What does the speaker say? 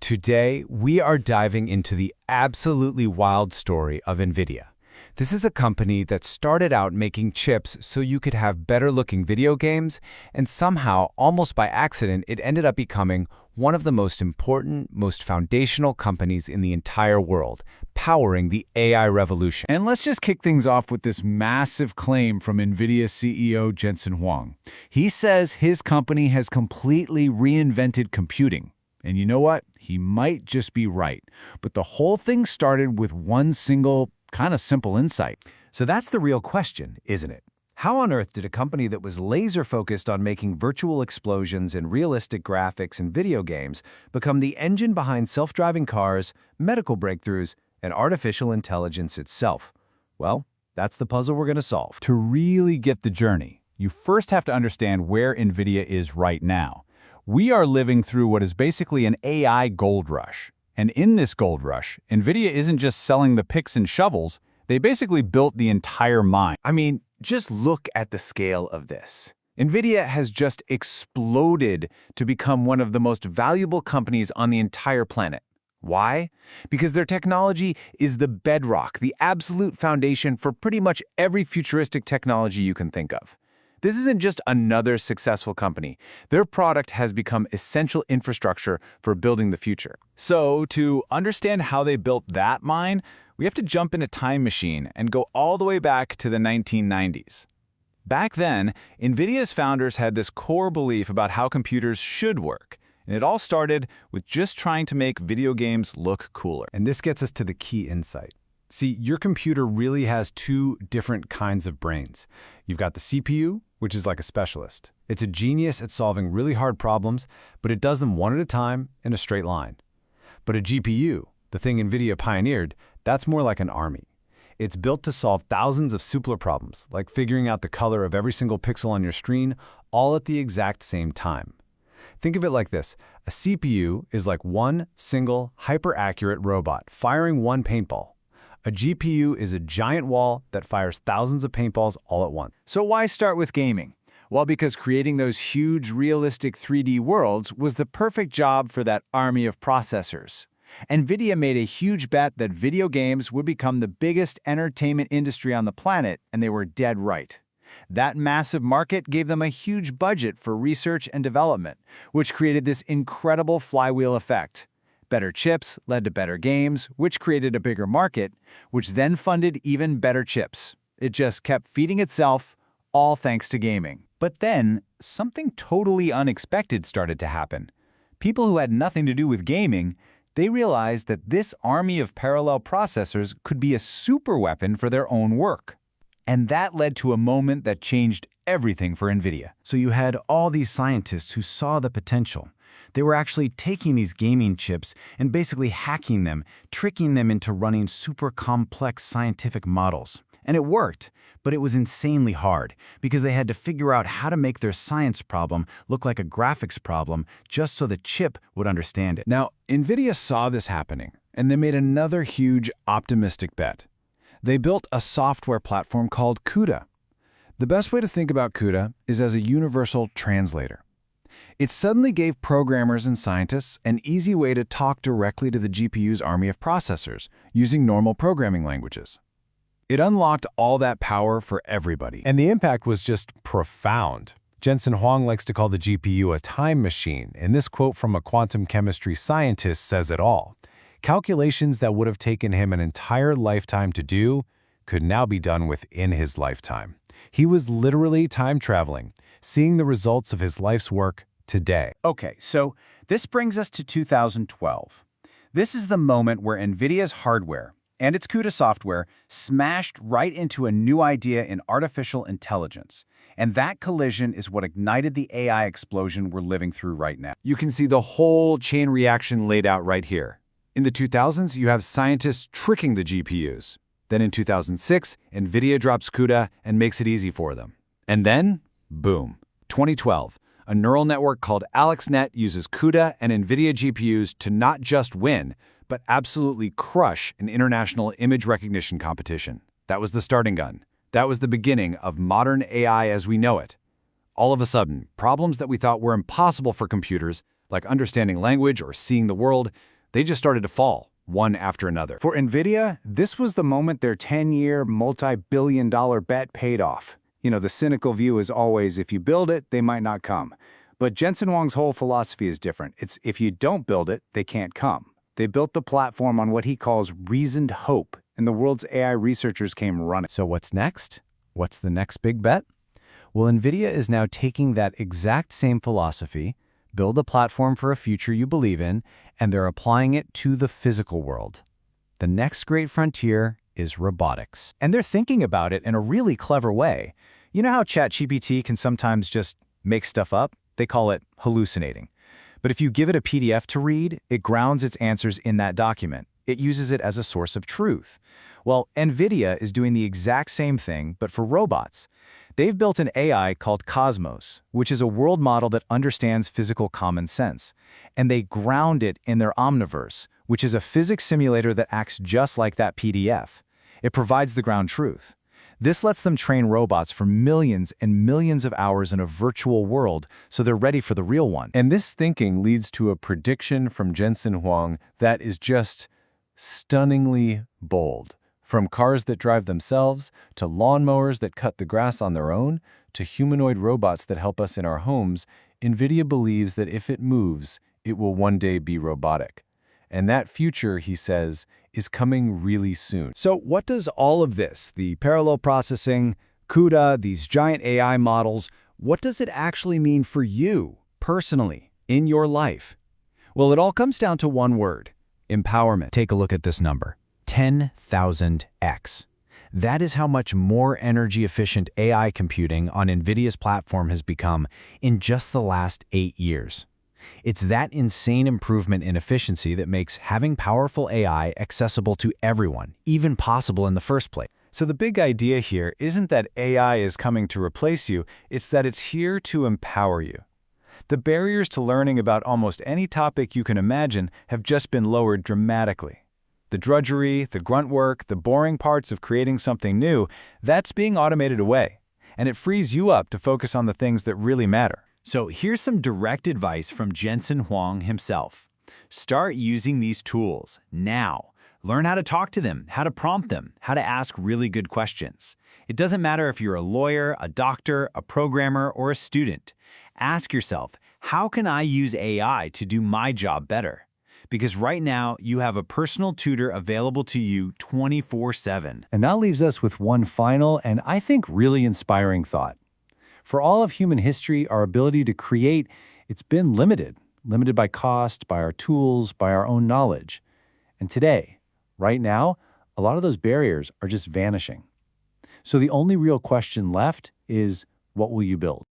Today, we are diving into the absolutely wild story of NVIDIA. This is a company that started out making chips so you could have better-looking video games, and somehow, almost by accident, it ended up becoming one of the most important, most foundational companies in the entire world, powering the AI revolution. And let's just kick things off with this massive claim from NVIDIA CEO Jensen Huang. He says his company has completely reinvented computing. And you know what? He might just be right. But the whole thing started with one single, kind of simple insight. So that's the real question, isn't it? How on earth did a company that was laser-focused on making virtual explosions and realistic graphics in video games become the engine behind self-driving cars, medical breakthroughs, and artificial intelligence itself? Well, that's the puzzle we're going to solve. To really get the journey, you first have to understand where NVIDIA is right now. We are living through what is basically an AI gold rush. And in this gold rush, NVIDIA isn't just selling the picks and shovels, they basically built the entire mine. I mean, just look at the scale of this. NVIDIA has just exploded to become one of the most valuable companies on the entire planet. Why? Because their technology is the bedrock, the absolute foundation for pretty much every futuristic technology you can think of. This isn't just another successful company. Their product has become essential infrastructure for building the future. So, to understand how they built that mine, we have to jump in a time machine and go all the way back to the 1990s. Back then, NVIDIA's founders had this core belief about how computers should work. And it all started with just trying to make video games look cooler. And this gets us to the key insight. See, your computer really has two different kinds of brains. You've got the CPU, which is like a specialist. It's a genius at solving really hard problems, but it does them one at a time in a straight line. But a GPU, the thing NVIDIA pioneered, that's more like an army. It's built to solve thousands of simpler problems, like figuring out the color of every single pixel on your screen, all at the exact same time. Think of it like this. A CPU is like one single, hyper-accurate robot firing one paintball. A GPU is a giant wall that fires thousands of paintballs all at once. So why start with gaming? Well, because creating those huge, realistic 3D worlds was the perfect job for that army of processors. NVIDIA made a huge bet that video games would become the biggest entertainment industry on the planet, and they were dead right. That massive market gave them a huge budget for research and development, which created this incredible flywheel effect. Better chips led to better games, which created a bigger market, which then funded even better chips. It just kept feeding itself, all thanks to gaming. But then, something totally unexpected started to happen. People who had nothing to do with gaming, they realized that this army of parallel processors could be a superweapon for their own work. And that led to a moment that changed everything for NVIDIA. So you had all these scientists who saw the potential. They were actually taking these gaming chips and basically hacking them, tricking them into running super complex scientific models. And it worked, but it was insanely hard because they had to figure out how to make their science problem look like a graphics problem just so the chip would understand it. Now, NVIDIA saw this happening, and they made another huge optimistic bet. They built a software platform called CUDA. The best way to think about CUDA is as a universal translator. It suddenly gave programmers and scientists an easy way to talk directly to the GPU's army of processors using normal programming languages. It unlocked all that power for everybody. And the impact was just profound. Jensen Huang likes to call the GPU a time machine, and this quote from a quantum chemistry scientist says it all. Calculations that would have taken him an entire lifetime to do could now be done within his lifetime. He was literally time traveling, seeing the results of his life's work today. Okay, so this brings us to 2012. This is the moment where NVIDIA's hardware and its CUDA software smashed right into a new idea in artificial intelligence. And that collision is what ignited the AI explosion we're living through right now. You can see the whole chain reaction laid out right here. In the 2000s, you have scientists tricking the GPUs. Then in 2006, NVIDIA drops CUDA and makes it easy for them. And then, boom, 2012. A neural network called AlexNet uses CUDA and NVIDIA GPUs to not just win, but absolutely crush an international image recognition competition. That was the starting gun. That was the beginning of modern AI as we know it. All of a sudden, problems that we thought were impossible for computers, like understanding language or seeing the world, They just started to fall, one after another. For NVIDIA, this was the moment their 10-year, multi-billion-dollar bet paid off. You know, the cynical view is always, if you build it, they might not come. But Jensen Huang's whole philosophy is different. It's if you don't build it, they can't come. They built the platform on what he calls reasoned hope, and the world's AI researchers came running. So what's next? What's the next big bet? Well, NVIDIA is now taking that exact same philosophy, build a platform for a future you believe in, and they're applying it to the physical world. The next great frontier is robotics. And they're thinking about it in a really clever way. You know how ChatGPT can sometimes just make stuff up? They call it hallucinating. But if you give it a PDF to read, it grounds its answers in that document. It uses it as a source of truth. Well, NVIDIA is doing the exact same thing, but for robots. They've built an AI called Cosmos, which is a world model that understands physical common sense. And they ground it in their Omniverse, which is a physics simulator that acts just like that PDF. It provides the ground truth. This lets them train robots for millions and millions of hours in a virtual world, so they're ready for the real one. And this thinking leads to a prediction from Jensen Huang that is just stunningly bold. From cars that drive themselves, to lawnmowers that cut the grass on their own, to humanoid robots that help us in our homes, NVIDIA believes that if it moves, it will one day be robotic. And that future, he says, is coming really soon. So what does all of this, the parallel processing, CUDA, these giant AI models, what does it actually mean for you, personally, in your life? Well, it all comes down to one word: empowerment. Take a look at this number, 10,000x. That is how much more energy-efficient AI computing on NVIDIA's platform has become in just the last 8 years. It's that insane improvement in efficiency that makes having powerful AI accessible to everyone, even possible in the first place. So the big idea here isn't that AI is coming to replace you, it's that it's here to empower you. The barriers to learning about almost any topic you can imagine have just been lowered dramatically. The drudgery, the grunt work, the boring parts of creating something new, that's being automated away. And it frees you up to focus on the things that really matter. So here's some direct advice from Jensen Huang himself. Start using these tools now. Learn how to talk to them, how to prompt them, how to ask really good questions. It doesn't matter if you're a lawyer, a doctor, a programmer, or a student. Ask yourself, how can I use AI to do my job better? Because right now, you have a personal tutor available to you 24/7. And that leaves us with one final and I think really inspiring thought. For all of human history, our ability to create, it's been limited by cost, by our tools, by our own knowledge. And today, right now, a lot of those barriers are just vanishing. So the only real question left is, what will you build?